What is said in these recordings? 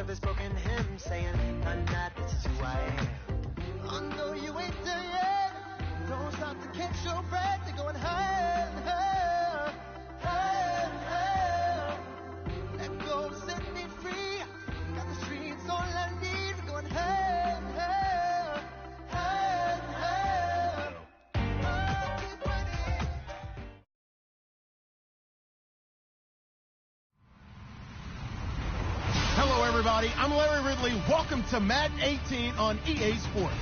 surface broken hymn saying, none that this is who I am. I know you ain't there yet. Don't stop to catch your breath. They're going higher and higher, higher and higher. Let go, set me free. Got the streets all I need. We're going higher and higher, higher and higher. Oh, keep running. Hello, everybody. I'm Larry Ridley. Welcome to Madden 18 on EA Sports.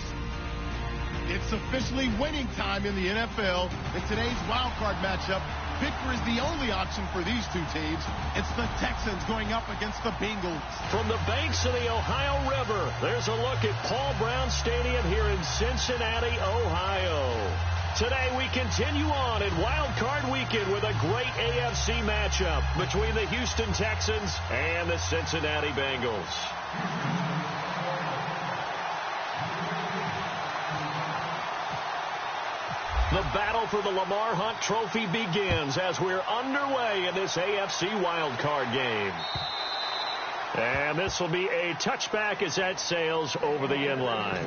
It's officially winning time in the NFL. In today's wild card matchup, victory is the only option for these two teams. It's the Texans going up against the Bengals. From the banks of the Ohio River, there's a look at Paul Brown Stadium here in Cincinnati, Ohio. Today we continue on in Wild Card Weekend with a great AFC matchup between the Houston Texans and the Cincinnati Bengals. The battle for the Lamar Hunt Trophy begins as we're underway in this AFC wildcard game. And this will be a touchback as that sails over the end line.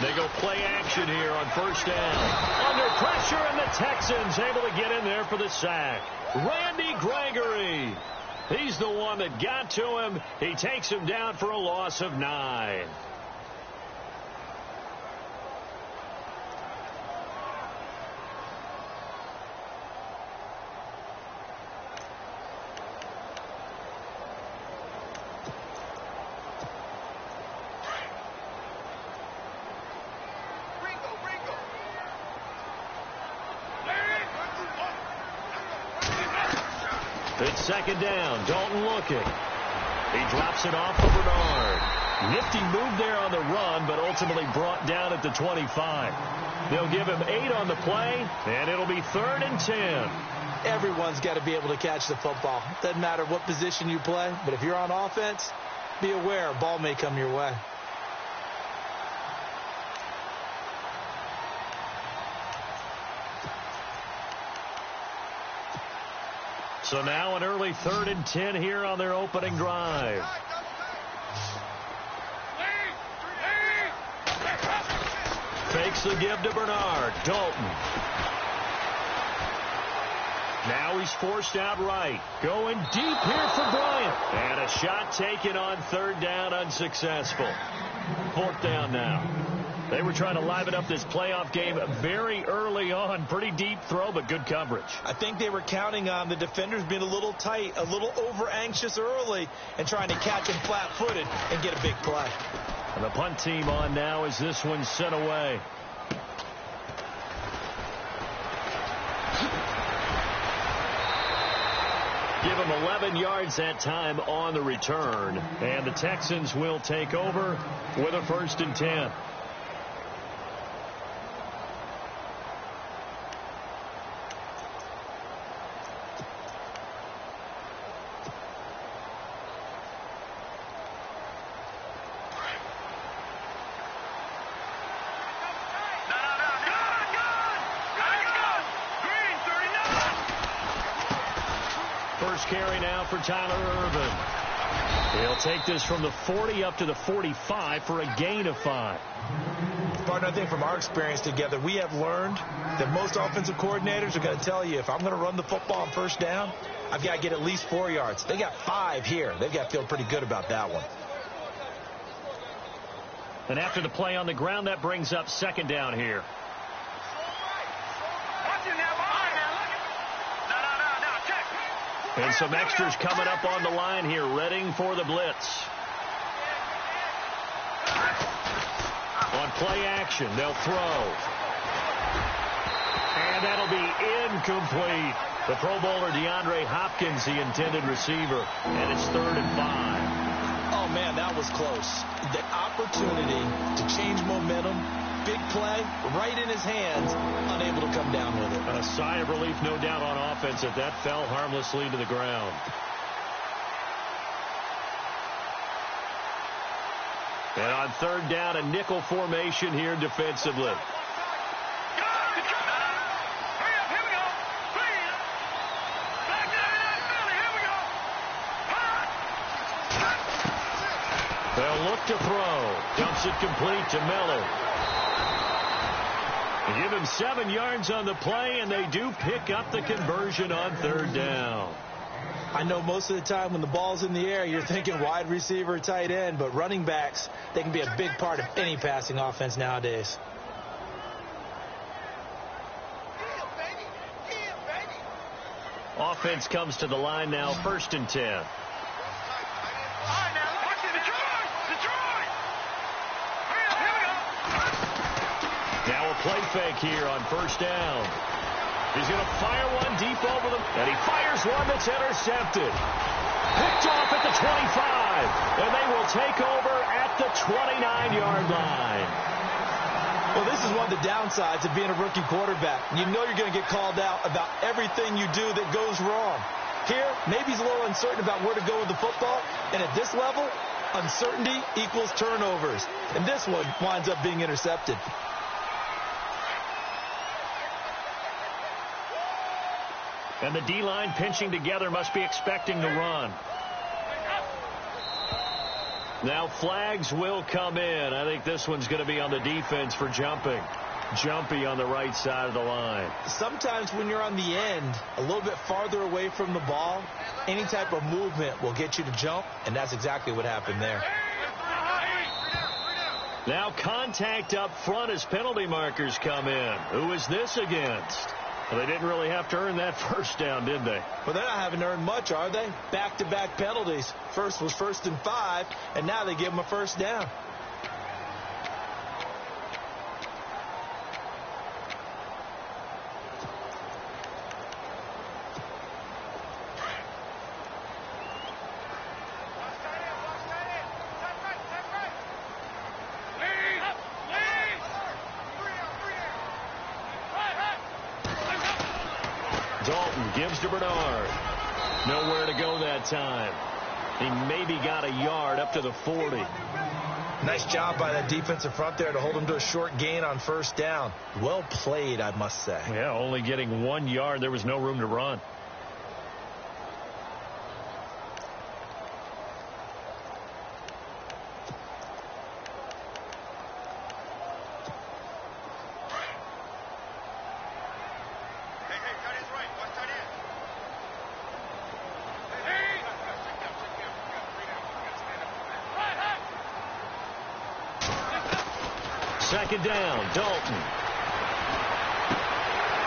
They go play action here on first down. Under pressure, and the Texans able to get in there for the sack. Randy Gregory. He's the one that got to him. He takes him down for a loss of 9. It's second down. Dalton looking. He drops it off for Bernard. Nifty move there on the run, but ultimately brought down at the 25. They'll give him 8 on the play, and it'll be 3rd and 10. Everyone's got to be able to catch the football. Doesn't matter what position you play, but if you're on offense, be aware a ball may come your way. So now an early 3rd and 10 here on their opening drive. Fakes the give to Bernard. Dalton. Now he's forced out right. Going deep here for Bryant. And a shot taken on 3rd down, unsuccessful. 4th down now. They were trying to liven up this playoff game very early on. Pretty deep throw, but good coverage. I think they were counting on the defenders being a little tight, a little over-anxious early, and trying to catch him flat-footed and get a big play. And the punt team on now as this one's sent away. Give him 11 yards that time on the return. And the Texans will take over with a 1st and 10. First carry now for Tyler Irvin. He'll take this from the 40 up to the 45 for a gain of 5. Partner, I think from our experience together, we have learned that most offensive coordinators are going to tell you, if I'm going to run the football on first down, I've got to get at least 4 yards. They got 5 here. They've got to feel pretty good about that one. And after the play on the ground, that brings up 2nd down here. And some extras coming up on the line here, readying for the blitz. On play action, they'll throw. And that'll be incomplete. The Pro Bowler DeAndre Hopkins, the intended receiver. And it's 3rd and 5. Oh, man, that was close. The opportunity to change momentum, big play, right in his hands, unable to come down with it. A sigh of relief, no doubt, on offense that fell harmlessly to the ground. And on third down, a nickel formation here defensively. They'll look to throw. Dumps it complete to Miller. They give him 7 yards on the play, and they do pick up the conversion on third down. I know most of the time when the ball's in the air, you're thinking wide receiver, tight end, but running backs, they can be a big part of any passing offense nowadays. Offense comes to the line now, 1st and 10. Now a play fake here on 1st down. He's going to fire one deep over them, and he fires one that's intercepted. Picked off at the 25, and they will take over at the 29-yard line. Well, this is one of the downsides of being a rookie quarterback. You know you're going to get called out about everything you do that goes wrong. Here, maybe he's a little uncertain about where to go with the football, and at this level, uncertainty equals turnovers. And this one winds up being intercepted. And the D-line pinching together, must be expecting to run. Now flags will come in. I think this one's going to be on the defense for jumping. Jumpy on the right side of the line. Sometimes when you're on the end, a little bit farther away from the ball, any type of movement will get you to jump, and that's exactly what happened there. Now contact up front as penalty markers come in. Who is this against? Well, they didn't really have to earn that 1st down, did they? Well, they're not having to earn much, are they? Back-to-back penalties. First was 1st and 5, and now they give them a 1st down. Dalton gives to Bernard. Nowhere to go that time. He maybe got a yard up to the 40. Nice job by that defensive front there to hold him to a short gain on 1st down. Well played, I must say. Yeah, only getting 1 yard. There was no room to run. Second down, Dalton.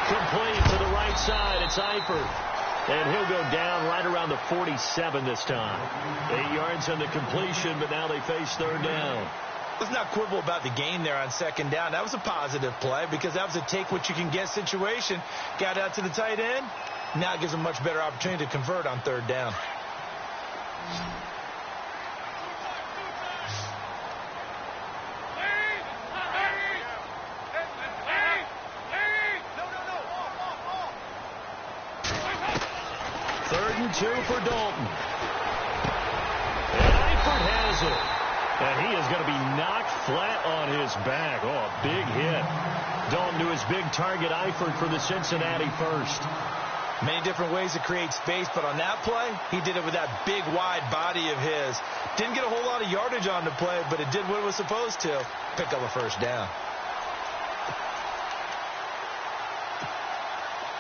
Complete to the right side. It's Eifert. And he'll go down right around the 47 this time. 8 yards on the completion, but now they face 3rd down. Let's not quibble about the gain there on 2nd down. That was a positive play because that was a take-what-you-can-get situation. Got out to the tight end. Now it gives them a much better opportunity to convert on 3rd down. Two for Dalton. And Eifert has it. And he is going to be knocked flat on his back. Oh, a big hit. Dalton to his big target, Eifert, for the Cincinnati 1st. Many different ways to create space, but on that play, he did it with that big, wide body of his. Didn't get a whole lot of yardage on the play, but it did what it was supposed to. Pick up a 1st down.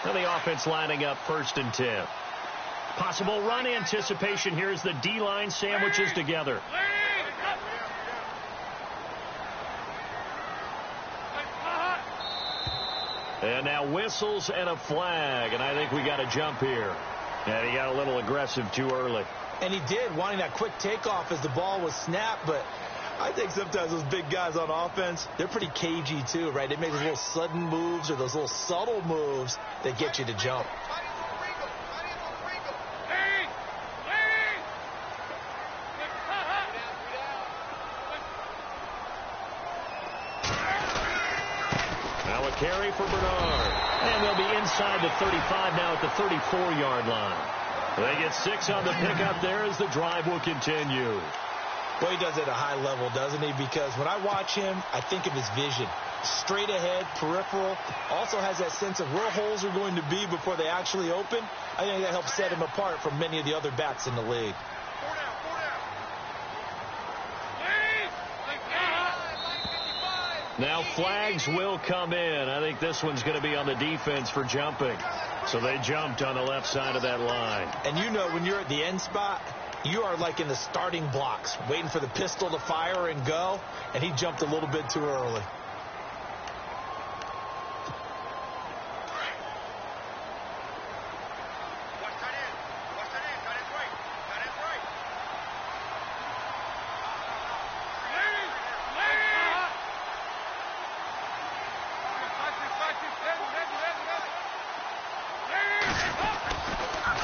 Now the offense lining up 1st and 10. Possible run anticipation here as the D-line sandwiches together. And now whistles and a flag, and I think we got a jump here. And he got a little aggressive too early. And he did, wanting that quick takeoff as the ball was snapped, but I think sometimes those big guys on offense, they're pretty cagey too, right? They make those little sudden moves or those little subtle moves that get you to jump. carry for Bernard. And they'll be inside the 35 now at the 34-yard line. They get 6 on the pickup there as the drive will continue. Well, he does it at a high level, doesn't he? Because when I watch him, I think of his vision. Straight ahead, peripheral, also has that sense of where holes are going to be before they actually open. I think that helps set him apart from many of the other backs in the league. Now flags will come in. I think this one's going to be on the defense for jumping. So they jumped on the left side of that line. And you know when you're at the end spot, you are like in the starting blocks, waiting for the pistol to fire and go, and he jumped a little bit too early.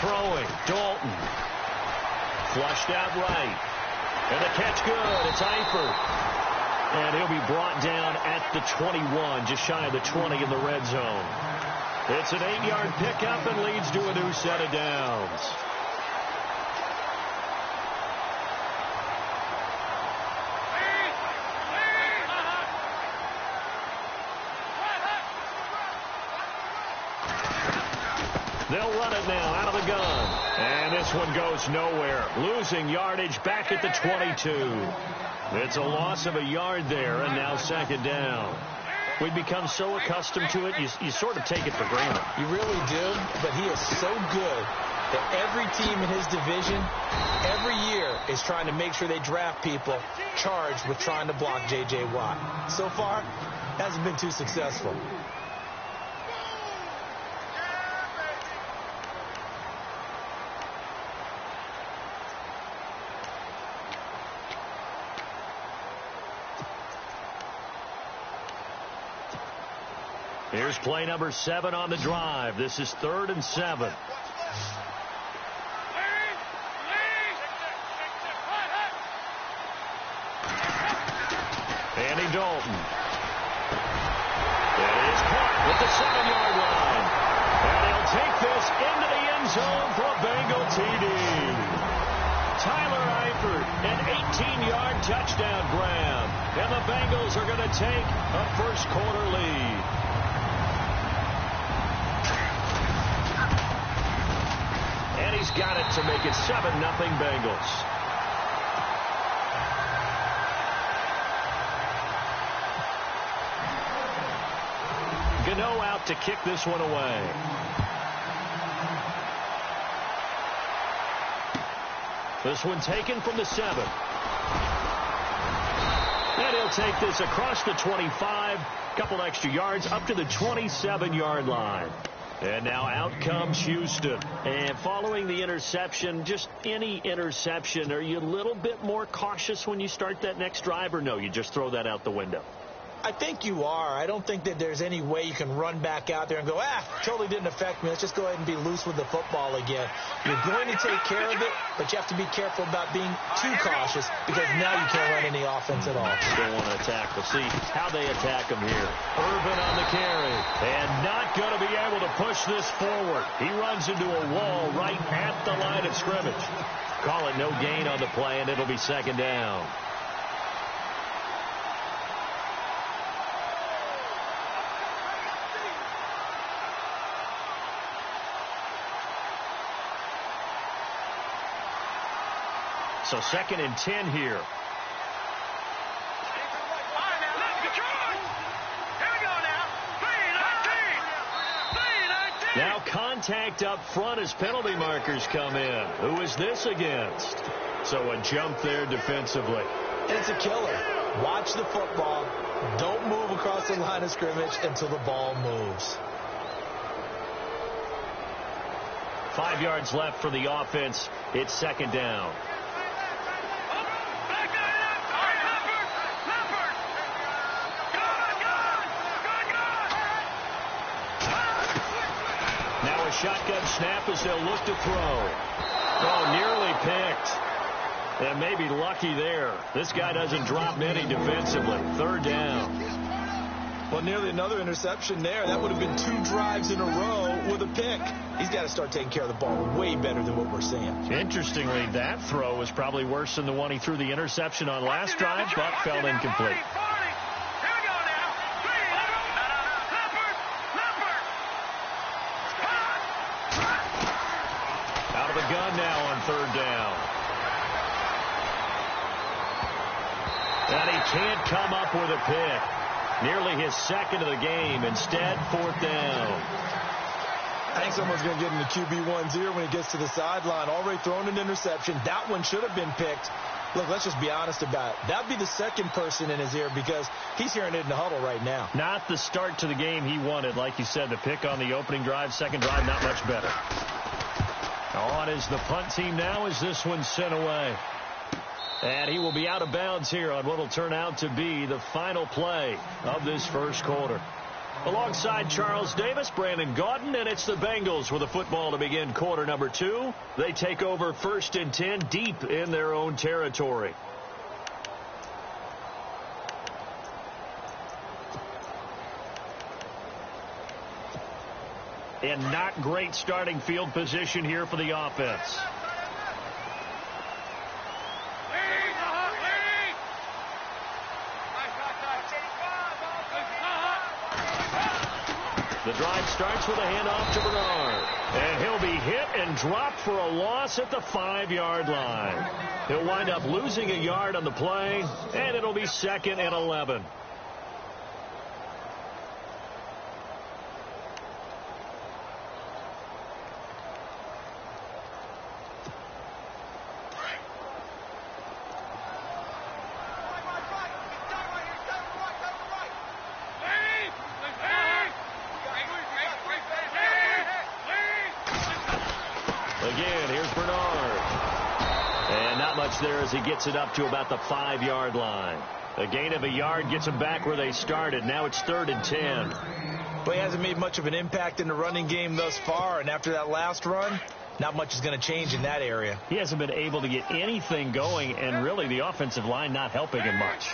Throwing, Dalton. Flushed out right. And the catch good. It's Eifert. And he'll be brought down at the 21, just shy of the 20 in the red zone. It's an 8-yard pickup and leads to a new set of downs. They'll run it now out of the gun. And this one goes nowhere. Losing yardage back at the 22. It's a loss of a yard there, and now second down. We've become so accustomed to it, you sort of take it for granted. You really do, but he is so good that every team in his division, every year, is trying to make sure they draft people charged with trying to block J.J. Watt. So far, hasn't been too successful. Here's play number 7 on the drive. This is 3rd and 7. Andy Dalton. That is caught at the 7-yard line. And he'll take this into the end zone for a Bengal TD. Tyler Eifert, an 18-yard touchdown grab. And the Bengals are going to take a first-quarter lead. And he's got it to make it 7-0 Bengals. Gano out to kick this one away. This one taken from the 7. And he'll take this across the 25. Couple extra yards up to the 27-yard line. And now out comes Houston. And following the interception, just any interception, are you a little bit more cautious when you start that next drive, or no, you just throw that out the window? I think you are. I don't think that there's any way you can run back out there and go, totally didn't affect me. Let's just go ahead and be loose with the football again. You're going to take care of it, but you have to be careful about being too cautious because now you can't run any offense at all. Don't want to attack. We'll see how they attack him here. Urban on the carry. And not going to be able to push this forward. He runs into a wall right at the line of scrimmage. Call it no gain on the play, and it'll be second down. So 2nd and 10 here. Now contact up front as penalty markers come in. Who is this against? So a jump there defensively. It's a killer. Watch the football. Don't move across the line of scrimmage until the ball moves. 5 yards left for the offense. It's second down. Now a shotgun snap as they'll look to throw. Oh, nearly picked. And maybe lucky there. This guy doesn't drop many defensively. 3rd down. Well, nearly another interception there. That would have been 2 drives in a row with a pick. He's got to start taking care of the ball way better than what we're seeing. Interestingly, that throw was probably worse than the one he threw the interception on last drive, but fell incomplete. Out of the gun now on 3rd down. And he can't come up with a pick. Nearly his 2nd of the game. Instead, 4th down. I think someone's going to get in the QB1's ear when he gets to the sideline. Already thrown an interception. That one should have been picked. Look, let's just be honest about it. That'd be the 2nd person in his ear because he's hearing it in the huddle right now. Not the start to the game he wanted. Like you said, the pick on the opening drive, 2nd drive, not much better. On is the punt team now as this one's sent away. And he will be out of bounds here on what will turn out to be the final play of this first quarter. Alongside Charles Davis, Brandon Gaudin, and it's the Bengals with the football to begin quarter number 2. They take over 1st and 10 deep in their own territory. And not great starting field position here for the offense. The drive starts with a handoff to Bernard. And he'll be hit and dropped for a loss at the 5-yard line. He'll wind up losing a yard on the play, and it'll be 2nd and 11. Again, here's Bernard. And not much there as he gets it up to about the 5-yard line. A gain of a yard gets him back where they started. Now it's 3rd and 10. But he hasn't made much of an impact in the running game thus far. And after that last run, not much is going to change in that area. He hasn't been able to get anything going, and really the offensive line not helping him much.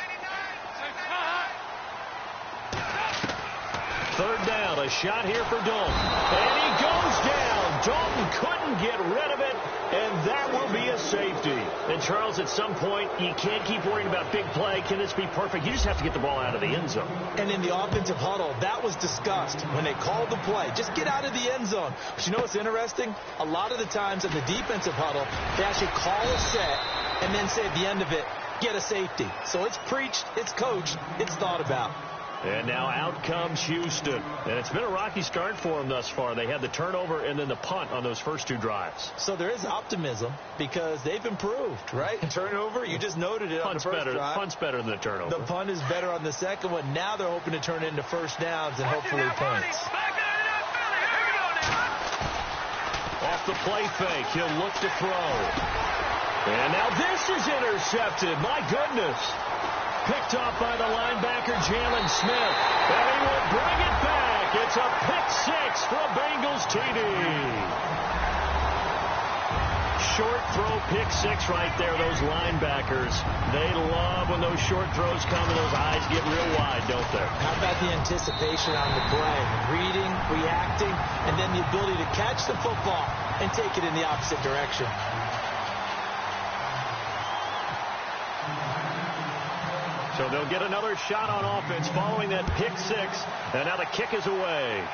3rd down, a shot here for Dalton. And he goes down. Dalton couldn't get rid of it, and that will be a safety. And, Charles, at some point, you can't keep worrying about big play. Can this be perfect? You just have to get the ball out of the end zone. And in the offensive huddle, that was discussed when they called the play. Just get out of the end zone. But you know what's interesting? A lot of the times in the defensive huddle, they actually call a set and then say at the end of it, get a safety. So it's preached, it's coached, it's thought about. And now out comes Houston. And it's been a rocky start for them thus far. They had the turnover and then the punt on those first 2 drives. So there is optimism because they've improved, right? Turnover, you just noted it on the first drive. Punt's better than the turnover. The punt is better on the second one. Now they're hoping to turn it into first downs and hopefully points. Off the play fake, he'll look to throw. And now this is intercepted. My goodness. Picked off by the linebacker, Jalen Smith. And he will bring it back. It's a pick-6 for a Bengals TD. Short throw, pick-6 right there. Those linebackers, they love when those short throws come and those eyes get real wide, don't they? How about the anticipation on the play? Reading, reacting, and then the ability to catch the football and take it in the opposite direction. So they'll get another shot on offense following that pick-6, and now the kick is away.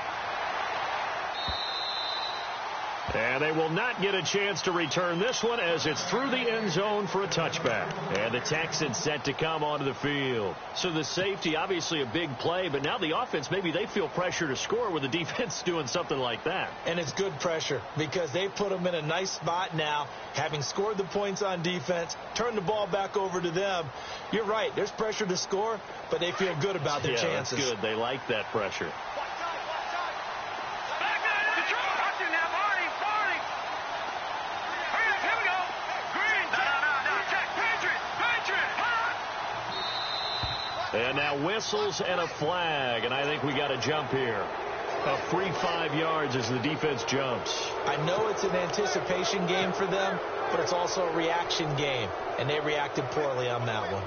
And they will not get a chance to return this one as it's through the end zone for a touchback. And the Texans set to come onto the field. So the safety, obviously a big play, but now the offense, maybe they feel pressure to score with the defense doing something like that. And it's good pressure because they put them in a nice spot now, having scored the points on defense, turn the ball back over to them. You're right, there's pressure to score, but they feel good about their chances. That's good. They like that pressure. And now whistles and a flag, and I think we got a jump here. A free 5 yards as the defense jumps. I know it's an anticipation game for them, but it's also a reaction game, and they reacted poorly on that one.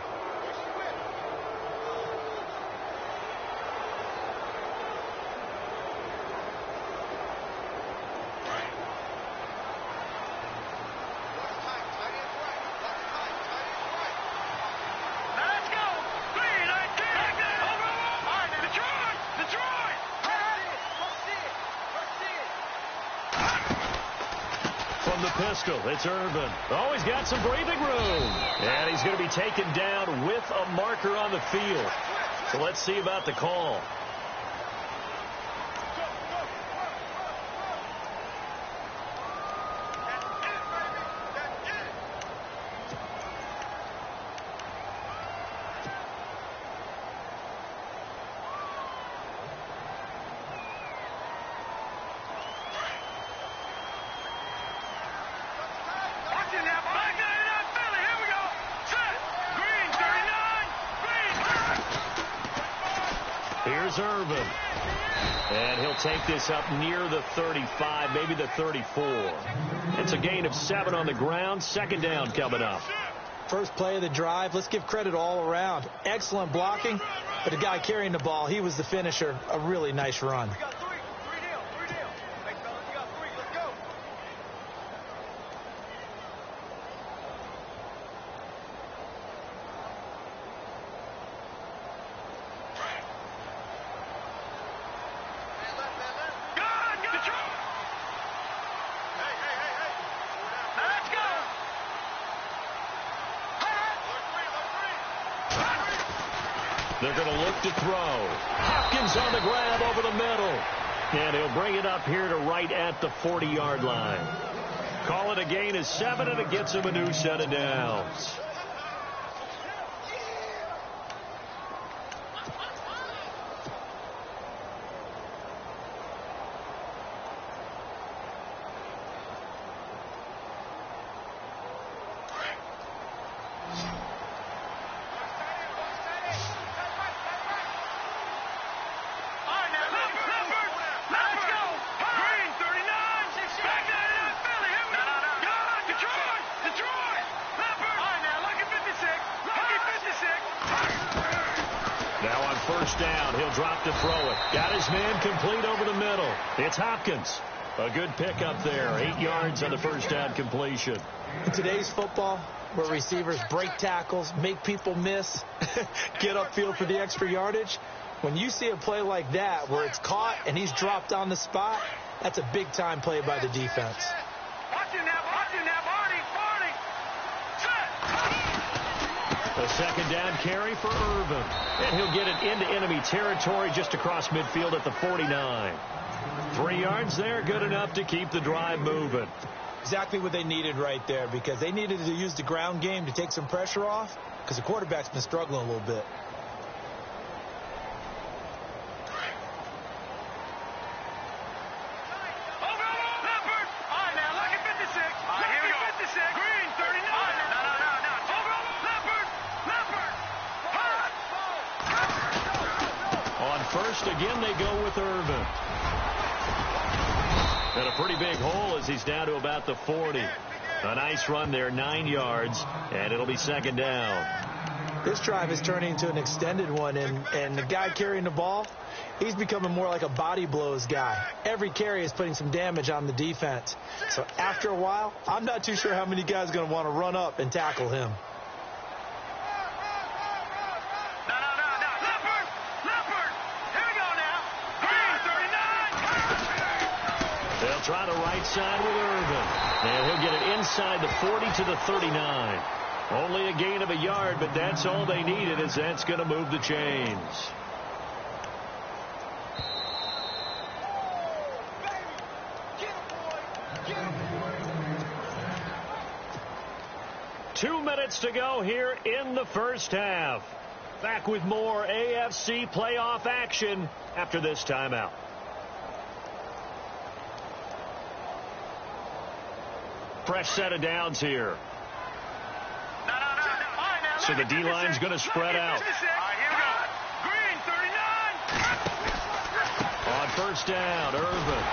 pistol. It's Irvin. Oh, he's got some breathing room. And he's going to be taken down with a marker on the field. So let's see about the call. Here's Irvin. And he'll take this up near the 35, maybe the 34. It's a gain of 7 on the ground. Second down coming up. First play of the drive. Let's give credit all around. Excellent blocking, but the guy carrying the ball, he was the finisher. A really nice run. They're going to look to throw. Hopkins on the grab over the middle. And he'll bring it up here to right at the 40-yard line. Call it a gain of 7, and it gets him a new set of downs. First down. He'll drop to throw it. Got his man complete over the middle. It's Hopkins. A good pickup there. 8 yards on the first down completion. In today's football, where receivers break tackles, make people miss, get upfield for the extra yardage, when you see a play like that where it's caught and he's dropped on the spot, that's a big-time play by the defense. A second down carry for Irvin. And he'll get it into enemy territory just across midfield at the 49. 3 yards there, good enough to keep the drive moving. Exactly what they needed right there, because they needed to use the ground game to take some pressure off, because the quarterback's been struggling a little bit. First, again, they go with Irvin. And a pretty big hole as he's down to about the 40. A nice run there, 9 yards, and it'll be second down. This drive is turning into an extended one, and the guy carrying the ball, he's becoming more like a body blows guy. Every carry is putting some damage on the defense. So after a while, I'm not too sure how many guys are going to want to run up and tackle him. Try the right side with Irvin. And he'll get it inside the 40 to the 39. Only a gain of a yard, but that's all they needed, as that's going to move the chains. Two minutes to go here in the first half. Back with more AFC playoff action after this timeout. Fresh set of downs here. So the D-line's going to spread out. On first down, Irvin.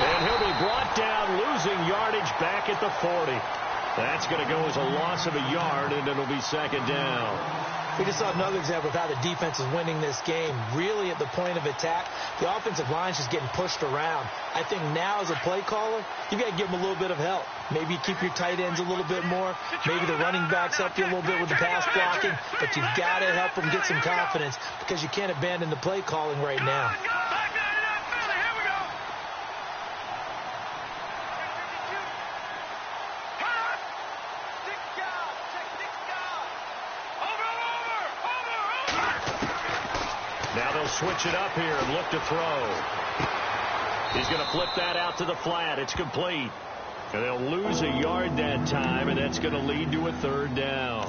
And he'll be brought down, losing yardage back at the 40. That's going to go as a loss of a yard, and it'll be second down. We just saw another example of how the defense is winning this game. Really at the point of attack, the offensive line's just getting pushed around. I think now as a play caller, you've got to give them a little bit of help. Maybe you keep your tight ends a little bit more. Maybe the running backs help you a little bit with the pass blocking. But you've got to help them get some confidence, because you can't abandon the play calling right now. Now they'll switch it up here and look to throw. He's going to flip that out to the flat. It's complete. And they'll lose a yard that time, and that's going to lead to a third down.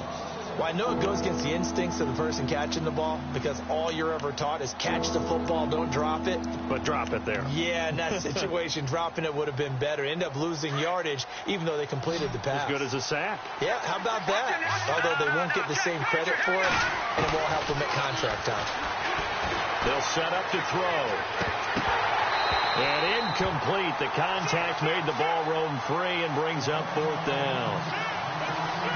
Well, I know it goes against the instincts of the person catching the ball because all you're ever taught is catch the football, don't drop it. But drop it there. Yeah, in that situation, dropping it would have been better. End up losing yardage, even though they completed the pass. As good as a sack. Yeah, how about that? Although they won't get the same credit for it, and it won't help them at contract time. They'll set up to throw. And incomplete. The contact made the ball roam free and brings up fourth down.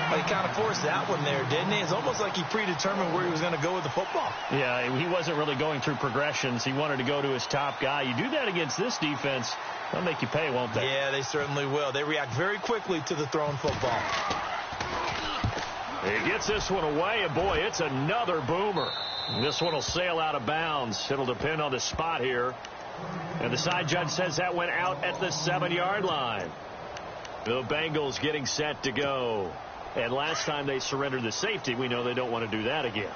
Well, he kind of forced that one there, didn't he? It's almost like he predetermined where he was going to go with the football. Yeah, he wasn't really going through progressions. He wanted to go to his top guy. You do that against this defense, they'll make you pay, won't they? Yeah, they certainly will. They react very quickly to the thrown football. He gets this one away, and boy, it's another boomer. This one will sail out of bounds. It'll depend on the spot here. And the side judge says that went out at the 7-yard line. The Bengals getting set to go. And last time they surrendered the safety, we know they don't want to do that again.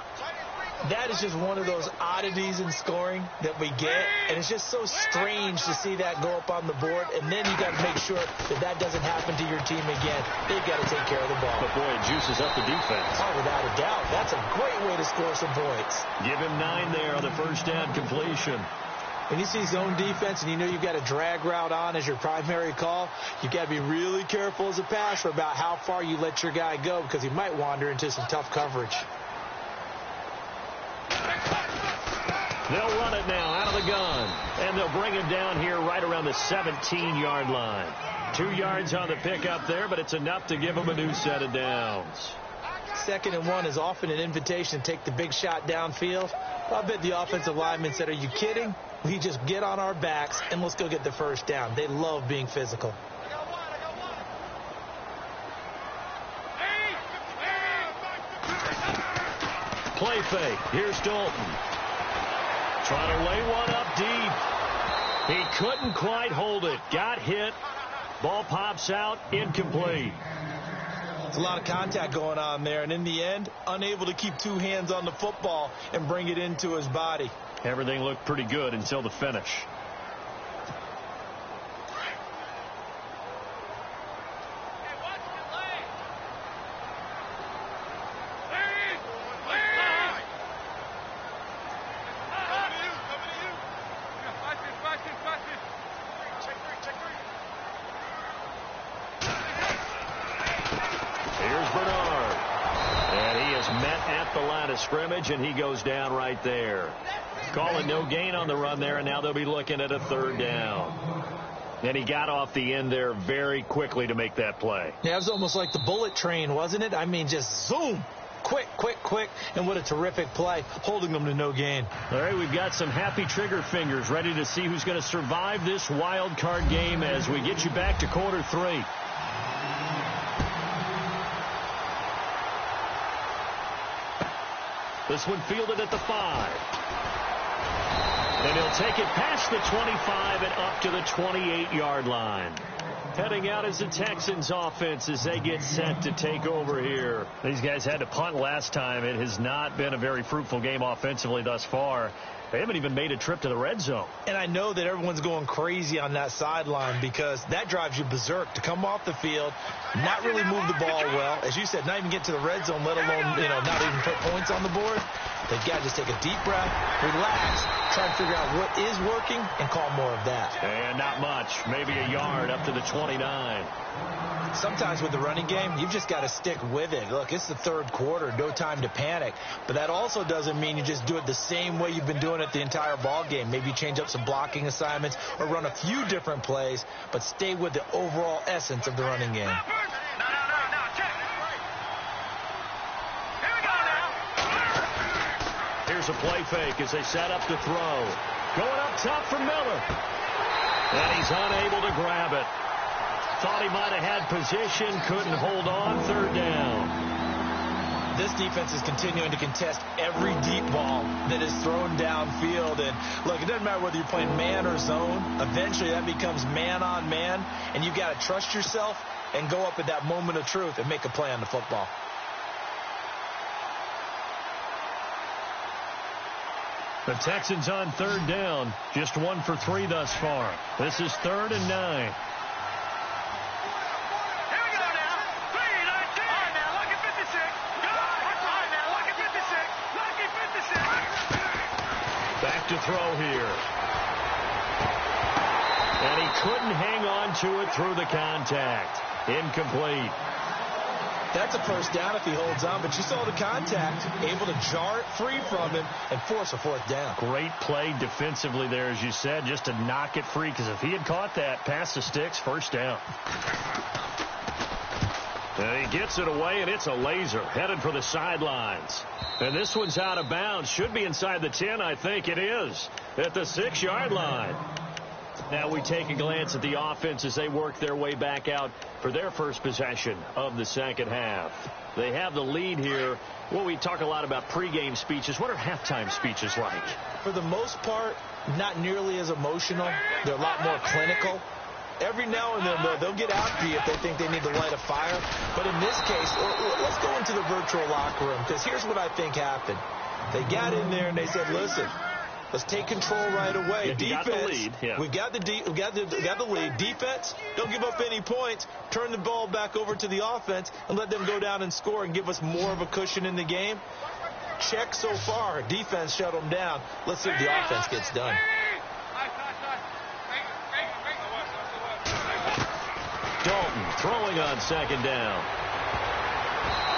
That is just one of those oddities in scoring that we get, and it's just so strange to see that go up on the board, and then you got to make sure that that doesn't happen to your team again. They've got to take care of the ball. But, boy, it juices up the defense. Oh, without a doubt. That's a great way to score some points. Give him 9 there on the first down completion. When you see zone defense and you know you've got a drag route on as your primary call, you've got to be really careful as a passer about how far you let your guy go because he might wander into some tough coverage. They'll run it now out of the gun, and they'll bring him down here right around the 17-yard line. 2 yards on the pickup there, but it's enough to give him a new set of downs. 2nd and 1 is often an invitation to take the big shot downfield. I bet the offensive lineman said, are you kidding? We just get on our backs and let's go get the first down. They love being physical. Play fake. Here's Dalton. Trying to lay one up deep. He couldn't quite hold it. Got hit. Ball pops out. Incomplete. There's a lot of contact going on there, and in the end, unable to keep 2 hands on the football and bring it into his body. Everything looked pretty good until the finish. Scrimmage, and he goes down right there. Call it no gain on the run there, and now they'll be looking at a 3rd down. And he got off the end there very quickly to make that play. Yeah, it was almost like the bullet train, wasn't it? I mean, just zoom. Quick, quick, quick. And what a terrific play, holding them to no gain. All right, we've got some happy trigger fingers ready to see who's going to survive this wild card game as we get you back to quarter 3. This one fielded at the 5. And he'll take it past the 25 and up to the 28-yard line. Heading out is the Texans offense as they get set to take over here. These guys had to punt last time. It has not been a very fruitful game offensively thus far. They haven't even made a trip to the red zone. And I know that everyone's going crazy on that sideline because that drives you berserk to come off the field, not really move the ball well. As you said, not even get to the red zone, let alone, not even put points on the board. They've got to just take a deep breath, relax, try and figure out what is working, and call more of that. And not much. Maybe a yard up to the 29. Sometimes with the running game, you've just got to stick with it. Look, it's the 3rd quarter, no time to panic. But that also doesn't mean you just do it the same way you've been doing it the entire ball game. Maybe change up some blocking assignments or run a few different plays, but stay with the overall essence of the running game. Here's a play fake as they set up to throw. Going up top for Miller. And he's unable to grab it. Thought he might have had position, couldn't hold on. 3rd down. This defense is continuing to contest every deep ball that is thrown downfield. And look, it doesn't matter whether you're playing man or zone. Eventually that becomes man on man. And you've got to trust yourself and go up at that moment of truth and make a play on the football. The Texans on third down, just 1 for 3 thus far. This is 3rd and 9. Back to throw here. And he couldn't hang on to it through the contact. Incomplete. That's a first down if he holds on, but you saw the contact, able to jar it free from him and force a 4th down. Great play defensively there, as you said, just to knock it free, because if he had caught that, past the sticks, 1st down. And he gets it away, and it's a laser, headed for the sidelines. And this one's out of bounds. Should be inside the 10, I think it is, at the 6-yard line. Now we take a glance at the offense as they work their way back out for their first possession of the second half. They have the lead here. Well, we talk a lot about pregame speeches. What are halftime speeches like? For the most part, not nearly as emotional. They're a lot more clinical. Every now and then, they'll get after you if they think they need to light a fire. But in this case, let's go into the virtual locker room, because here's what I think happened. They got in there and they said, listen, let's take control right away. Yeah, defense, got the lead. Yeah. we got the lead. Defense, don't give up any points. Turn the ball back over to the offense and let them go down and score and give us more of a cushion in the game. Check so far. Defense shut them down. Let's see if the offense gets done. Dalton throwing on 2nd down.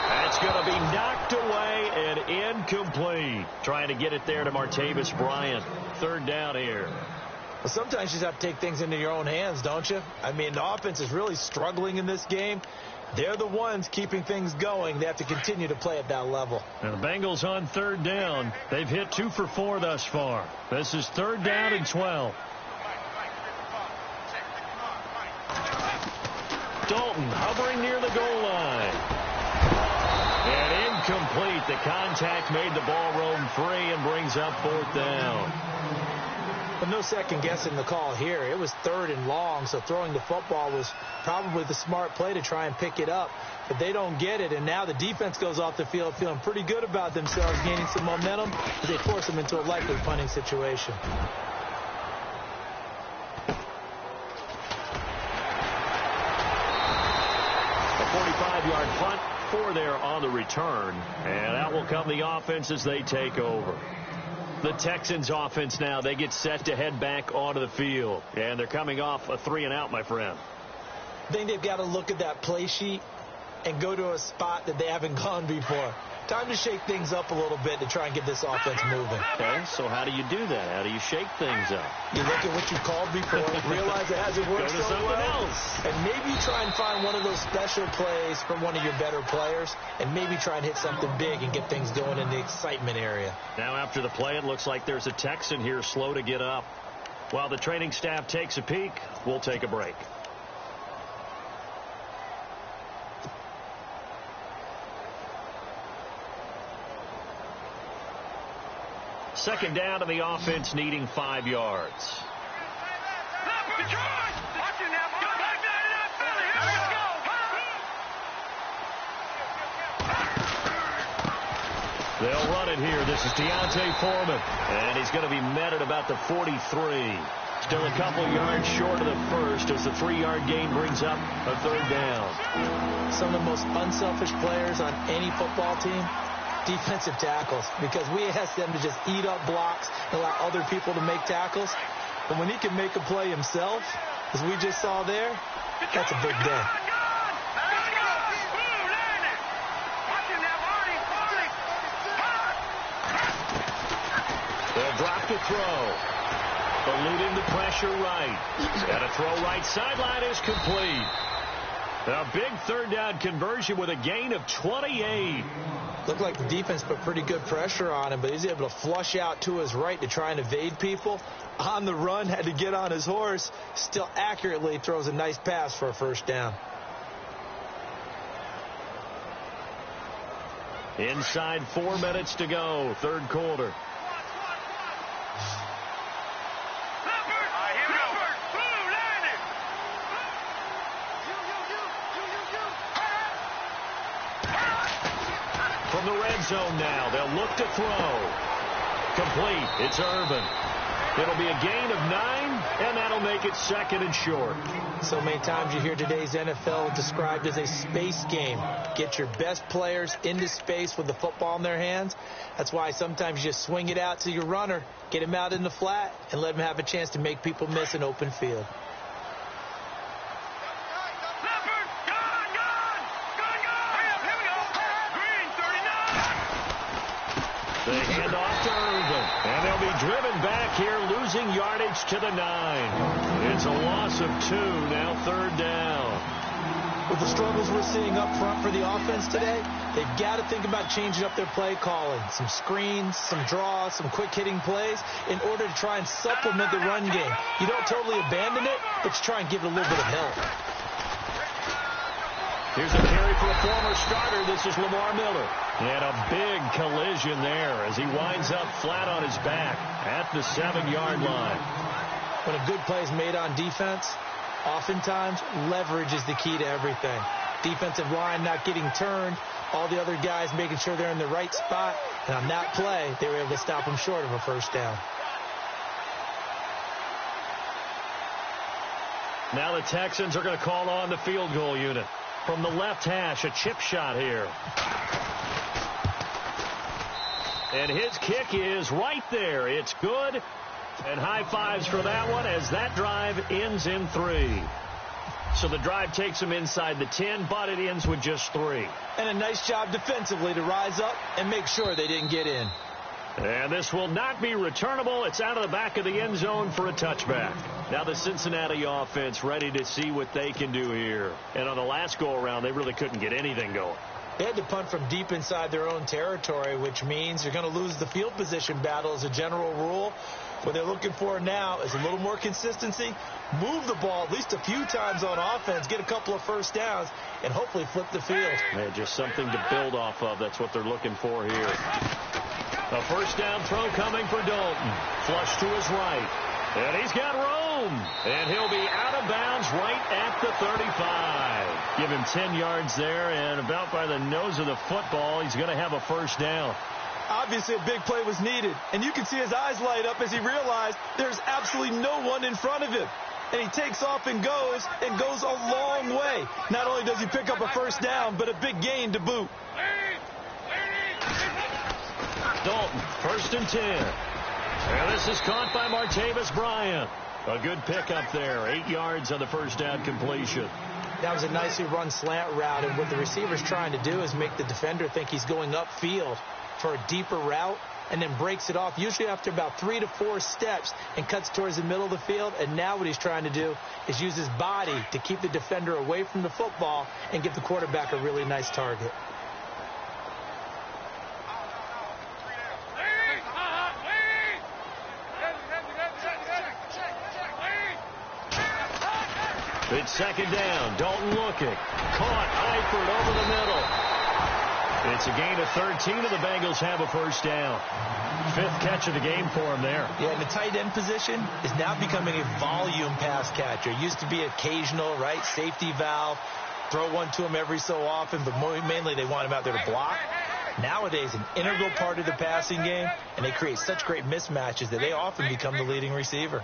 That's going to be knocked away and incomplete. Trying to get it there to Martavis Bryant. 3rd down here. Well, sometimes you just have to take things into your own hands, don't you? I mean, the offense is really struggling in this game. They're the ones keeping things going. They have to continue to play at that level. And the Bengals on 3rd down. They've hit 2 for 4 thus far. This is 3rd down and 12. Dalton hovering near the goal line. And incomplete. The contact made the ball roam free and brings up 4th down. But no second guessing the call here. It was 3rd and long, so throwing the football was probably the smart play to try and pick it up. But they don't get it, and now the defense goes off the field feeling pretty good about themselves, gaining some momentum as they force them into a likely punting situation. A 45-yard punt, 4 there on the return. And out will come the offense as they take over. The Texans offense now, they get set to head back onto the field. And they're coming off a 3-and-out, my friend. I think they've got to look at that play sheet and go to a spot that they haven't gone before. Time to shake things up a little bit to try and get this offense moving. Okay, so how do you do that? How do you shake things up? You look at what you called before, realize it hasn't worked so well, and maybe try and find one of those special plays from one of your better players, and maybe try and hit something big and get things going in the excitement area. Now after the play, it looks like there's a Texan here slow to get up. While the training staff takes a peek, we'll take a break. Second down, and the offense needing 5 yards. They'll run it here. This is Deontay Foreman, and he's going to be met at about the 43. Still a couple yards short of the first as the 3-yard gain brings up a 3rd down. Some of the most unselfish players on any football team, defensive tackles, because we ask them to just eat up blocks and allow other people to make tackles. But when he can make a play himself, as we just saw there, that's a big day. They'll drop the throw. Eluding the pressure right. And a throw right sideline is complete. A big 3rd down conversion with a gain of 28. Looked like the defense put pretty good pressure on him, but he's able to flush out to his right to try and evade people. On the run, had to get on his horse. Still accurately throws a nice pass for a 1st down. Inside 4 minutes to go, 3rd quarter. From the red zone now, they'll look to throw. Complete. It's Irvin. It'll be a gain of 9, and that'll make it 2nd and short. So many times you hear today's NFL described as a space game. Get your best players into space with the football in their hands. That's why sometimes you just swing it out to your runner, get him out in the flat, and let him have a chance to make people miss an open field. They hand off to Irvin, and they'll be driven back here, losing yardage to the 9. It's a loss of 2, now 3rd down. With the struggles we're seeing up front for the offense today, they've got to think about changing up their play calling. Some screens, some draws, some quick-hitting plays in order to try and supplement the run game. You don't totally abandon it, but you try and give it a little bit of help. Here's a carry for a former starter. This is Lamar Miller. And a big collision there as he winds up flat on his back at the 7-yard line. When a good play is made on defense, oftentimes leverage is the key to everything. Defensive line not getting turned, all the other guys making sure they're in the right spot. And on that play, they were able to stop them short of a 1st down. Now the Texans are going to call on the field goal unit. From the left hash, a chip shot here. And his kick is right there. It's good. And high fives for that one as that drive ends in 3. So the drive takes them inside the 10, but it ends with just 3. And a nice job defensively to rise up and make sure they didn't get in. And this will not be returnable. It's out of the back of the end zone for a touchback. Now the Cincinnati offense ready to see what they can do here. And on the last go-around, they really couldn't get anything going. They had to punt from deep inside their own territory, which means you're going to lose the field position battle as a general rule. What they're looking for now is a little more consistency, move the ball at least a few times on offense, get a couple of 1st downs, and hopefully flip the field. Man, just something to build off of. That's what they're looking for here. A 1st down throw coming for Dalton. Flush to his right. And he's got room. And he'll be out of bounds right at the 35. Give him 10 yards there, and about by the nose of the football, he's going to have a 1st down. Obviously, a big play was needed, and you can see his eyes light up as he realized there's absolutely no one in front of him. And he takes off and goes a long way. Not only does he pick up a 1st down, but a big gain to boot. Dalton, 1st and 10. And this is caught by Martavis Bryant. A good pickup there. 8 yards on the 1st down completion. That was a nicely run slant route, and what the receiver's trying to do is make the defender think he's going upfield for a deeper route, and then breaks it off, usually after about 3 to 4 steps, and cuts towards the middle of the field. And now what he's trying to do is use his body to keep the defender away from the football and give the quarterback a really nice target. It's 2nd down. Dalton looking. Caught. Eifert over the middle. It's a gain of 13, and the Bengals have a 1st down. 5th catch of the game for him there. Yeah, and the tight end position is now becoming a volume pass catcher. Used to be occasional, right? Safety valve. Throw one to him every so often, but mainly they want him out there to block. Nowadays, an integral part of the passing game, and they create such great mismatches that they often become the leading receiver.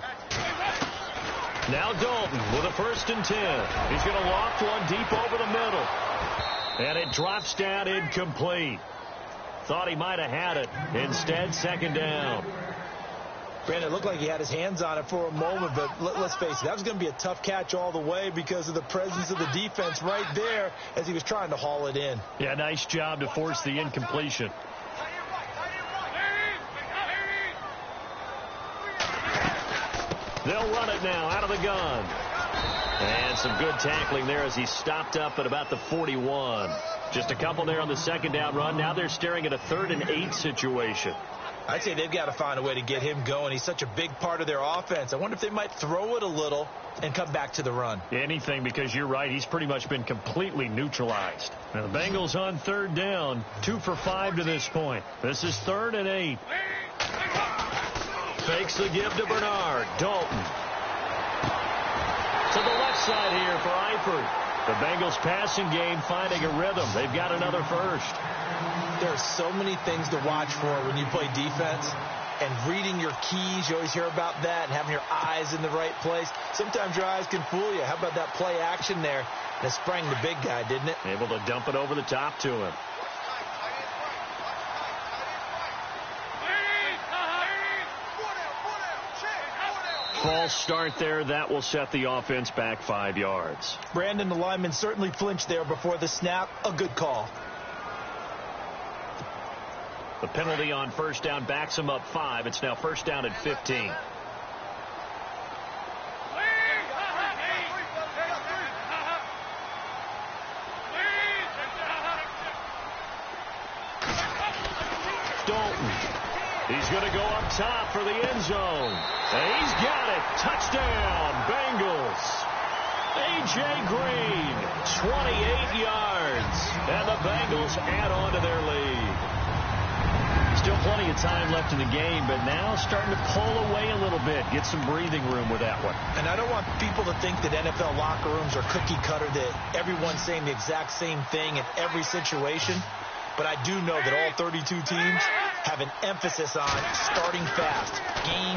Now Dalton with a 1st and 10. He's going to loft one deep over the middle. And it drops down incomplete. Thought he might have had it. Instead, 2nd down. Brandon, it looked like he had his hands on it for a moment, but let's face it, that was going to be a tough catch all the way because of the presence of the defense right there as he was trying to haul it in. Yeah, nice job to force the incompletion. They'll run it now out of the gun. And some good tackling there as he stopped up at about the 41. Just a couple there on the 2nd down run. Now they're staring at a 3rd and 8 situation. I'd say they've got to find a way to get him going. He's such a big part of their offense. I wonder if they might throw it a little and come back to the run. Anything, because you're right. He's pretty much been completely neutralized. Now the Bengals on 3rd down. 2 for 5 to this point. This is 3rd and 8. Fakes the give to Bernard. Dalton. To the left side here for Eifert. The Bengals passing game finding a rhythm. They've got another 1st. There are so many things to watch for when you play defense. and reading your keys. You always hear about that, and having your eyes in the right place. Sometimes your eyes can fool you. How about that play action there? That sprang the big guy, didn't it? Able to dump it over the top to him. False start there. That will set the offense back 5 yards. Brandon, the lineman, certainly flinched there before the snap. A good call. The penalty on first down backs him up 5. It's now first down at 15. He's going to go up top for the end zone. And he's got it. Touchdown, Bengals. A.J. Green, 28 yards. And the Bengals add on to their lead. Still plenty of time left in the game, but now starting to pull away a little bit. Get some breathing room with that one. And I don't want people to think that NFL locker rooms are cookie cutter, that everyone's saying the exact same thing in every situation. But I do know that all 32 teams have an emphasis on starting fast. Game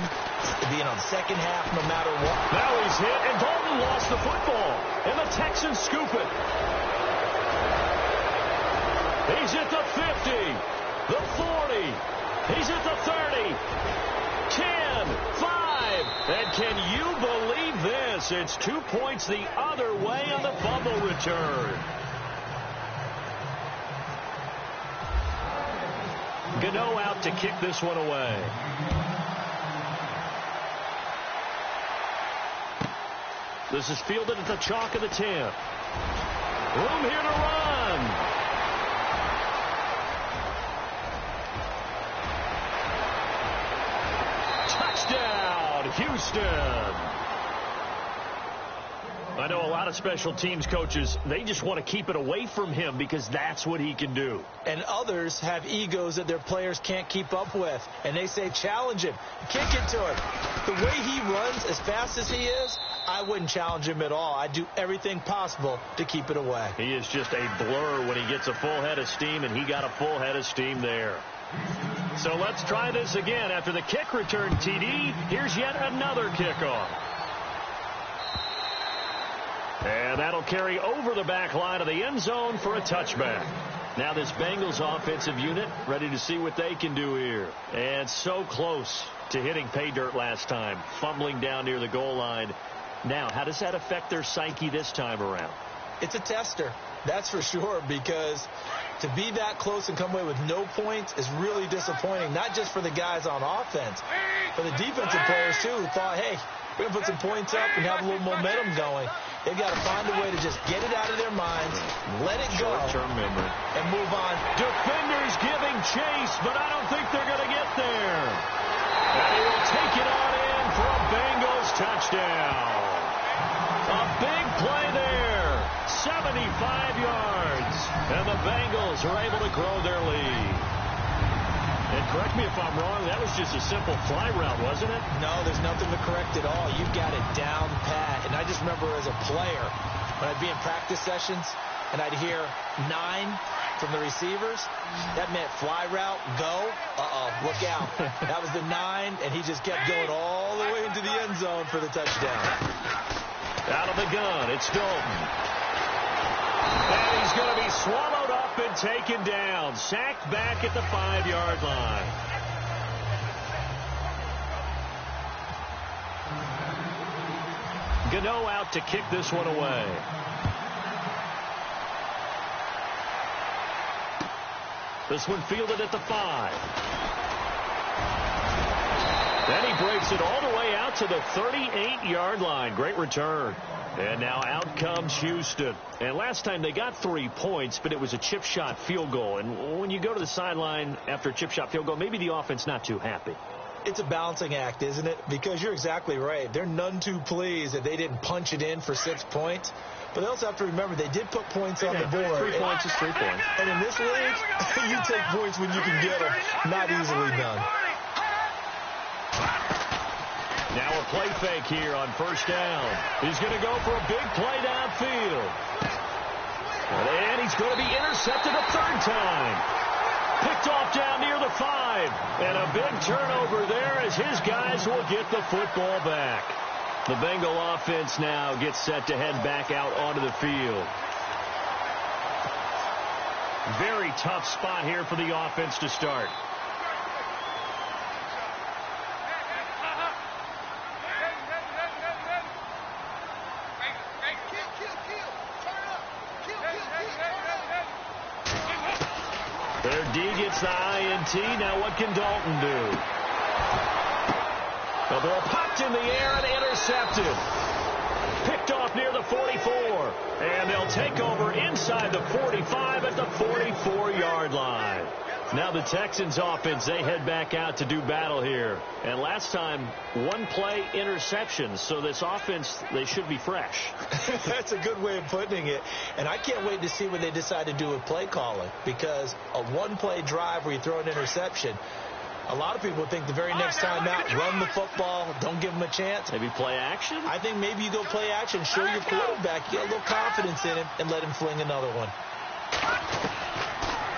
being on the second half no matter what. Now he's hit, and Bolton lost the football. And the Texans scoop it. He's at the 50, the 40. He's at the 30, 10, 5. And can you believe this? It's 2 points the other way on the fumble return. Gano out to kick this one away. This is fielded at the chalk of the 10. Room here to run. Touchdown, Houston. I know a lot of special teams coaches, they just want to keep it away from him because that's what he can do. And others have egos that their players can't keep up with. And they say, challenge him. Kick it to him. The way he runs, as fast as he is, I wouldn't challenge him at all. I'd do everything possible to keep it away. He is just a blur when he gets a full head of steam, and he got a full head of steam there. So let's try this again. After the kick return TD, here's yet another kickoff. And that'll carry over the back line of the end zone for a touchback. Now this Bengals offensive unit ready to see what they can do here. And so close to hitting pay dirt last time, fumbling down near the goal line. Now, how does that affect their psyche this time around? It's a tester, that's for sure, because to be that close and come away with no points is really disappointing, not just for the guys on offense, but the defensive players, too, who thought, hey, we're going to put some points up and have a little momentum going. They've got to find a way to just get it out of their minds, let it go, short-term memory, and move on. Defenders giving chase, but I don't think they're going to get there. And he will take it on in for a Bengals touchdown. A big play there, 75 yards, and the Bengals are able to grow their lead. And correct me if I'm wrong, that was just a simple fly route, wasn't it? No, there's nothing to correct at all. You got it down pat. And I just remember as a player, when I'd be in practice sessions, and I'd hear 9 from the receivers, that meant fly route, go, look out. That was the 9, and he just kept going all the way into the end zone for the touchdown. Out of the gun, it's Dalton. And he's going to be swallowed up and taken down. Sacked back at the 5-yard line. Gano out to kick this one away. This one fielded at the 5. Then he breaks it all the way out to the 38-yard line. Great return. And now out comes Houston. And last time they got 3 points, but it was a chip shot field goal. And when you go to the sideline after a chip shot field goal, maybe the offense not too happy. It's a balancing act, isn't it? Because you're exactly right. They're none too pleased that they didn't punch it in for 6 points. But they also have to remember they did put points on the board. 3 points is 3 points. And in this league, you take points when you can get them. Not easily done. Now a play fake here on first down. He's going to go for a big play downfield. And he's going to be intercepted a third time. Picked off down near the 5. And a big turnover there as his guys will get the football back. The Bengal offense now gets set to head back out onto the field. Very tough spot here for the offense to start. Their D gets the INT. Now what can Dalton do? The ball popped in the air and intercepted. Picked off near the 44. And they'll take over inside the 45 at the 44-yard line. Now the Texans offense, they head back out to do battle here. And last time, one play interceptions. So this offense, they should be fresh. That's a good way of putting it. And I can't wait to see what they decide to do with play calling. Because a one-play drive where you throw an interception, a lot of people think the very next time out, run the football, don't give them a chance. Maybe play action? I think maybe you go play action, show your quarterback, get a little confidence in him, and let him fling another one.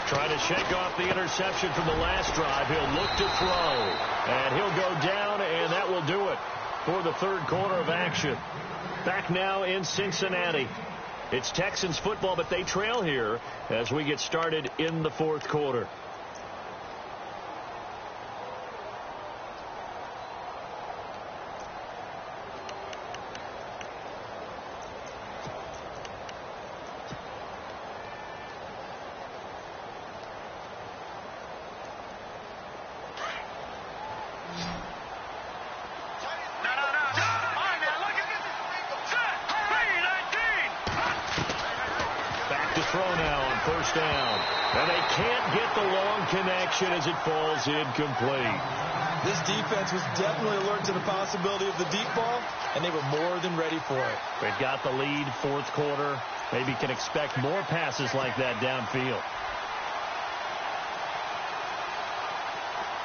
Trying to shake off the interception from the last drive. He'll look to throw. And he'll go down, and that will do it for the third quarter of action. Back now in Cincinnati. It's Texans football, but they trail here as we get started in the fourth quarter. As it falls incomplete. This defense was definitely alert to the possibility of the deep ball, and they were more than ready for it. They've got the lead, fourth quarter. Maybe can expect more passes like that downfield.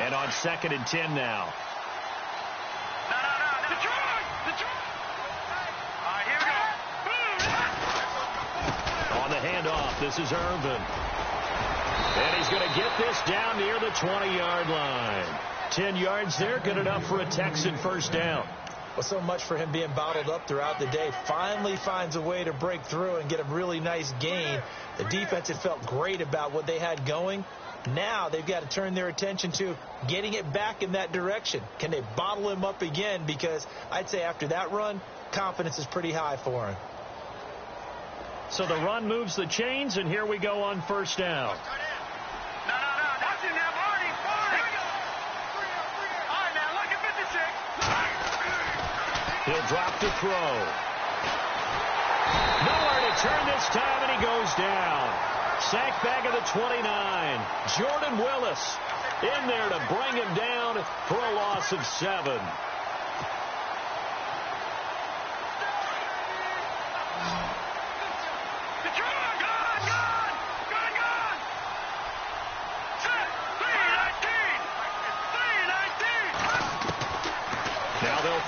And on 2nd and 10 now. On the handoff, this is Irvin. And he's going to get this down near the 20-yard line. 10 yards there, good enough for a Texan first down. Well, so much for him being bottled up throughout the day. Finally finds a way to break through and get a really nice gain. The defense had felt great about what they had going. Now they've got to turn their attention to getting it back in that direction. Can they bottle him up again? Because I'd say after that run, confidence is pretty high for him. So the run moves the chains, and here we go on first down. He'll drop to throw. Nowhere to turn this time, and he goes down. Sack back of the 29. Jordan Willis in there to bring him down for a loss of 7.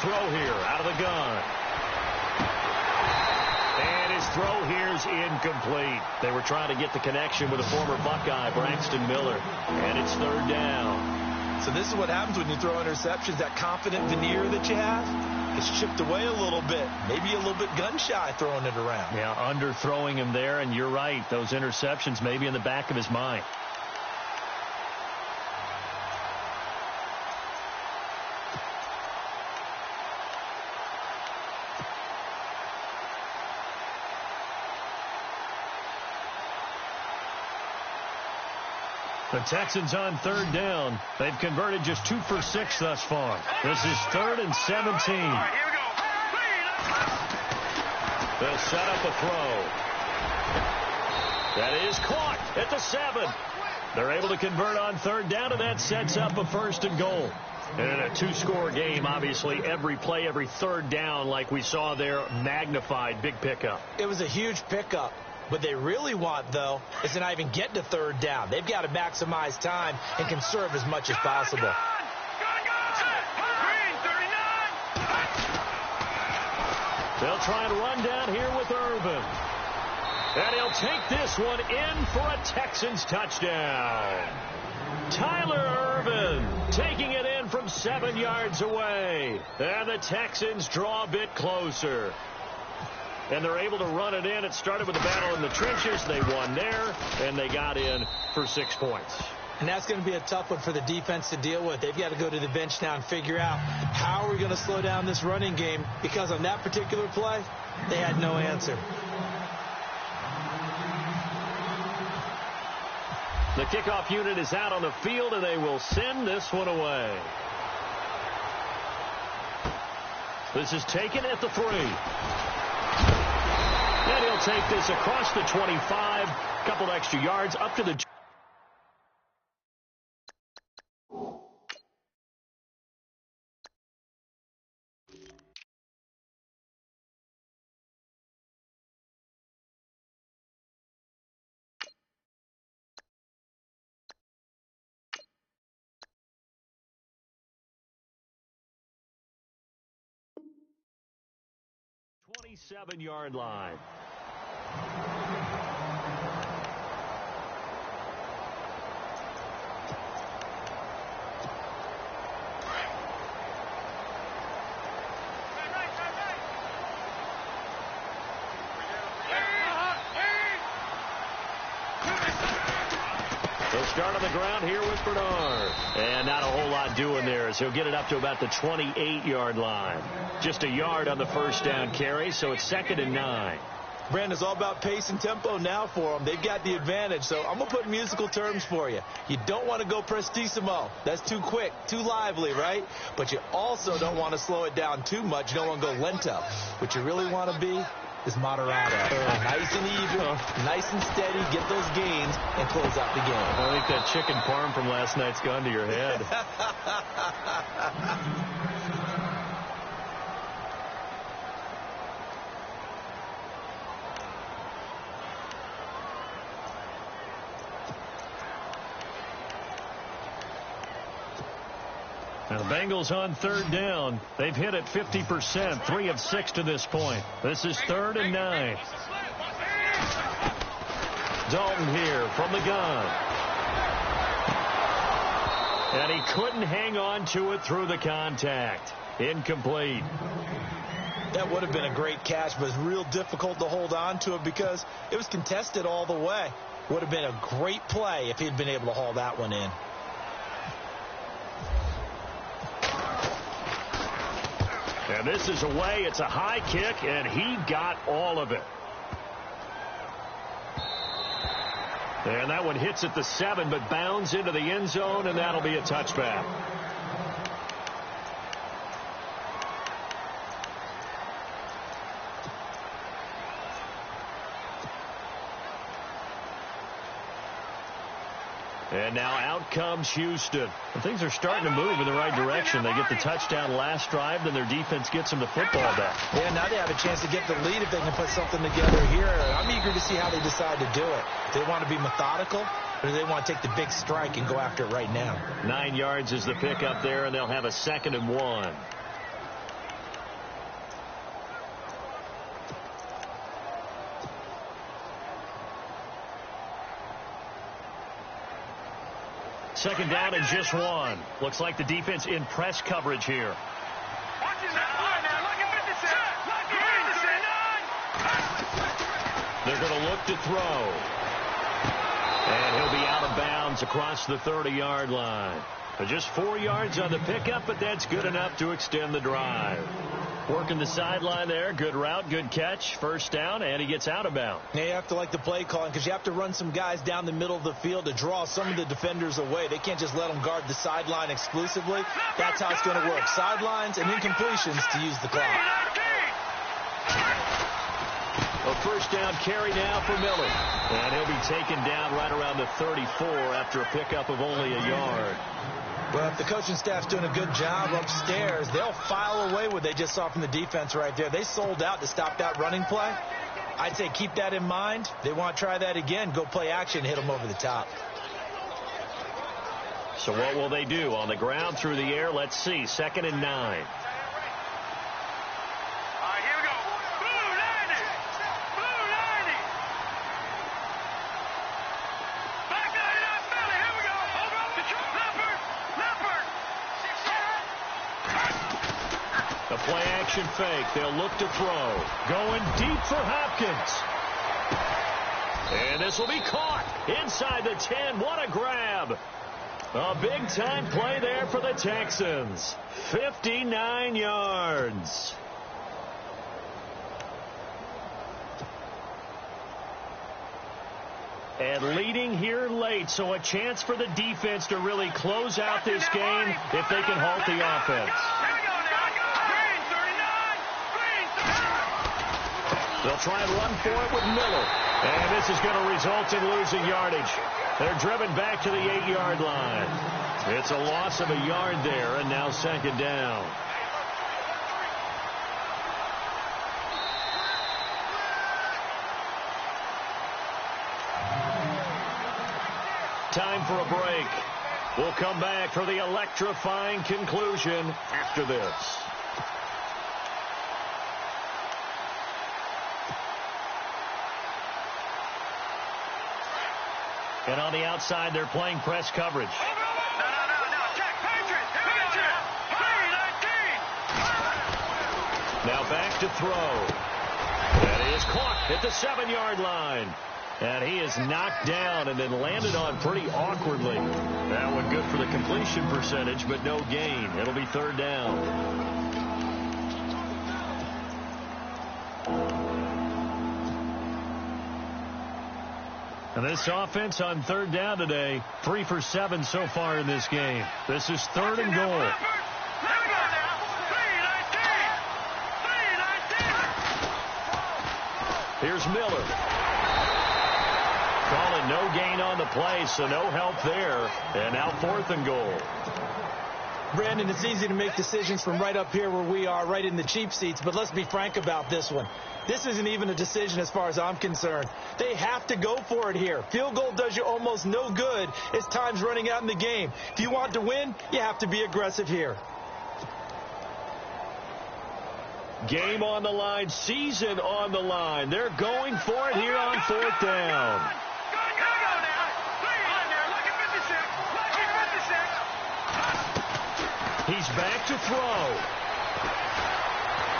Throw here out of the gun. And his throw here is incomplete. They were trying to get the connection with a former Buckeye, Braxton Miller. And it's third down. So this is what happens when you throw interceptions. That confident veneer that you have, it's chipped away a little bit. Maybe a little bit gun-shy throwing it around. Yeah, underthrowing him there. And you're right. Those interceptions maybe in the back of his mind. The Texans on third down. They've converted just 2 for 6 thus far. This is 3rd and 17. They'll set up a throw. That is caught at the 7. They're able to convert on third down, and that sets up a 1st and goal. And in a 2-score game, obviously, every play, every third down, like we saw there, magnified. Big pickup. It was a huge pickup. What they really want, though, is to not even get to third down. They've got to maximize time and conserve as much as possible. They'll try and run down here with Irvin. And he'll take this one in for a Texans touchdown. Tyler Ervin taking it in from 7 yards away. And the Texans draw a bit closer. And they're able to run it in. It started with a battle in the trenches. They won there, and they got in for 6 points. And that's going to be a tough one for the defense to deal with. They've got to go to the bench now and figure out how are we going to slow down this running game, because on that particular play, they had no answer. The kickoff unit is out on the field, and they will send this one away. This is taken at the 3. And he'll take this across the 25, a couple extra yards up to the 27-yard line. They'll start on the ground here with Bernard. And not a whole lot doing there, as he'll get it up to about the 28-yard line. Just a yard on the first down carry, so it's 2nd and 9. Brandon, it's all about pace and tempo now for them. They've got the advantage, so I'm going to put musical terms for you. You don't want to go prestissimo. That's too quick, too lively, right? But you also don't want to slow it down too much. You don't want to go lento. What you really want to be is moderato. Nice and even, nice and steady, get those gains, and close out the game. I think that chicken parm from last night's gone to your head. Now the Bengals on 3rd down. They've hit it 50%, 3 of 6 to this point. This is 3rd and 9. Dalton here from the gun. And he couldn't hang on to it through the contact. Incomplete. That would have been a great catch, but it's real difficult to hold on to it because it was contested all the way. Would have been a great play if he'd been able to haul that one in. And this is away. It's a high kick, and he got all of it. And that one hits at the 7, but bounds into the end zone, and that'll be a touchback. And now out comes Houston. And things are starting to move in the right direction. They get the touchdown last drive, then their defense gets them the football back. Yeah, now they have a chance to get the lead if they can put something together here. I'm eager to see how they decide to do it. Do they want to be methodical, or do they want to take the big strike and go after it right now? 9 yards is the pickup there, and they'll have a 2nd and 1. Second down and just 1. Looks like the defense in press coverage here. They're going to look to throw. And he'll be out of bounds across the 30-yard line. Just 4 yards on the pickup, but that's good enough to extend the drive. Working the sideline there. Good route, good catch. First down, and he gets out of bounds. Yeah, you have to like the play calling because you have to run some guys down the middle of the field to draw some of the defenders away. They can't just let them guard the sideline exclusively. That's how it's going to work. Sidelines and incompletions to use the clock. A first down carry now for Miller. And he'll be taken down right around the 34 after a pickup of only a yard. Well, if the coaching staff's doing a good job upstairs, they'll file away what they just saw from the defense right there. They sold out to stop that running play. I'd say keep that in mind. They want to try that again. Go play action, hit them over the top. So what will they do? On the ground, through the air, let's see. 2nd and 9. play action fake. They'll look to throw. Going deep for Hopkins. And this will be caught inside the 10. What a grab. A big-time play there for the Texans. 59 yards. And leading here late, so a chance for the defense to really close out this game if they can halt the offense. They'll try and run for it with Miller. And this is going to result in losing yardage. They're driven back to the 8-yard line. It's a loss of a yard there, and now second down. Time for a break. We'll come back for the electrifying conclusion after this. And on the outside, they're playing press coverage. Check, Patriots. Now back to throw. That is caught at the 7-yard line. And he is knocked down and then landed on pretty awkwardly. That one good for the completion percentage, but no gain. It'll be third down. And this offense on third down today, 3 for 7 so far in this game. This is third and goal. Here's Miller. Calling no gain on the play, so no help there. And now fourth and goal. Brandon, it's easy to make decisions from right up here where we are, right in the cheap seats, but let's be frank about this one. This isn't even a decision as far as I'm concerned. They have to go for it here. Field goal does you almost no good as time's running out in the game. If you want to win, you have to be aggressive here. Game on the line, season on the line. They're going for it here on fourth down. He's back to throw.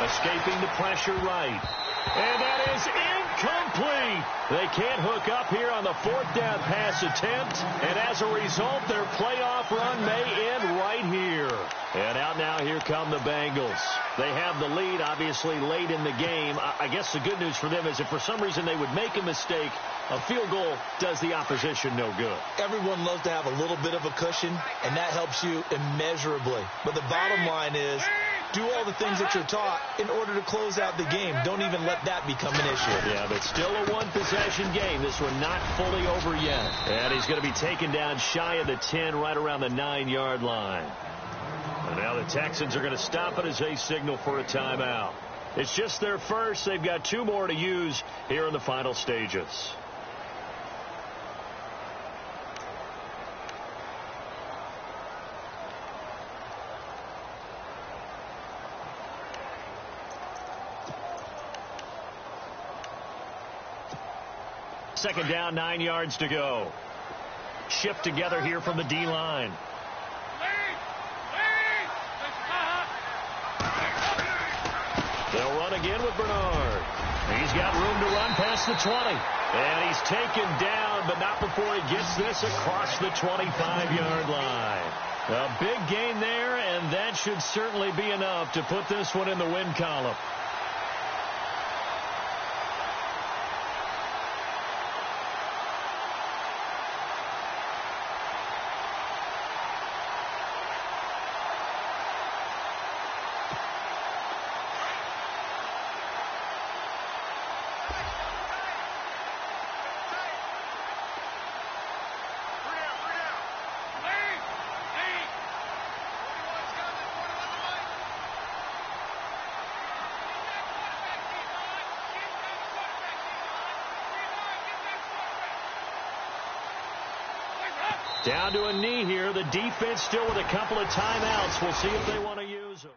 Escaping the pressure right. And that is incomplete. They can't hook up here on the fourth down pass attempt. And as a result, their playoff run may end right here. And out now, here come the Bengals. They have the lead, obviously, late in the game. I guess the good news for them is if for some reason they would make a mistake, a field goal does the opposition no good. Everyone loves to have a little bit of a cushion, and that helps you immeasurably. But the bottom line is, do all the things that you're taught in order to close out the game. Don't even let that become an issue. Yeah, but still a one-possession game. This one not fully over yet. And he's going to be taken down shy of the 10, right around the 9-yard line. And now the Texans are going to stop it as they signal for a timeout. It's just their first. They've got 2 more to use here in the final stages. Second down, 9 yards to go. Shift together here from the D-line. They'll run again with Bernard. He's got room to run past the 20. And he's taken down, but not before he gets this across the 25-yard line. A big gain there, and that should certainly be enough to put this one in the win column. Down to a knee here. The defense still with a couple of timeouts. We'll see if they want to use them.